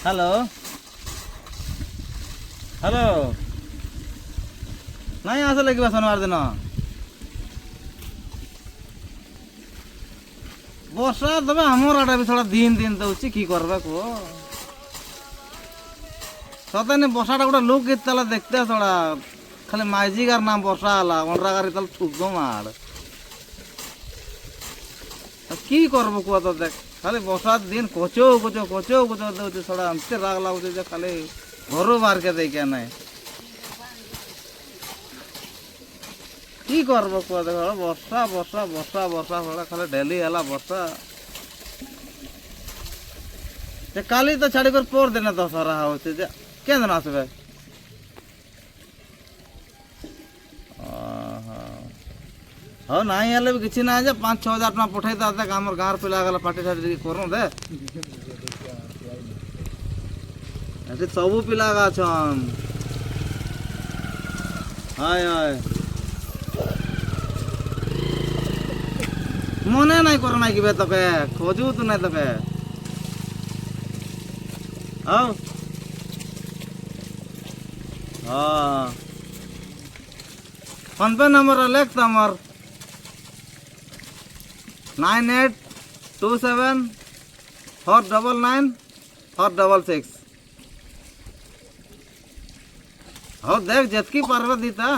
hello hello নাই আসলে কিবা শনিবার দিন বর্ষা তবে আমার আটা বি থোড়া দিন দিন দৌছি কি করবে কো সতানি বর্ষাটা গোটা লোক গীত তাহলে দেখতে থোড়া খালি মাইজিক আর নাম বর্ষা আলা অনরা গাড়ি তাহলে ঠুকবো মার কি করবো কুয়া তো দেখ খালি বর্ষার দিন কচো কচো কচো কচো দৌছে থোড়া আমতে রাগ লাগুছে যে খালি ঘরও বারকে দেয় কেন কি করবো কুয়া দেখ বর্ষা বর্ষা বর্ষা বর্ষা থোড়া খালি ডেলি এলা বর্ষা কালি তো ছাড়ি করে পর দিনে দশহরা হচ্ছে যে কেন আসবে হ্যাঁ নাই হেলে भी କିଛି ନାହିଁ ଯେ 5-6 ହଜାର ଟଙ୍କା ପଠେଇ ଦା ଦେख ଆମର ଗାଁର ପିଲା ଗଲା ପାର୍ଟି ସାର୍ଟି ଟିକେ କରୁ ଦେ ଏଠି ସବୁ ପିଲା ଅଛନ୍ ହାୟ ହାୟ ମନେ ନାଇଁ କର ନାଇଁ କିବେ ତକେ ଖୋଜୁ ତୁ ନାଇଁ ତକେ ହଉ ହଁ ଫୋନ ପେ ନମ୍ବର ଲେଖ ତମର 9827 499 466 हो देख जतकी पार्वती था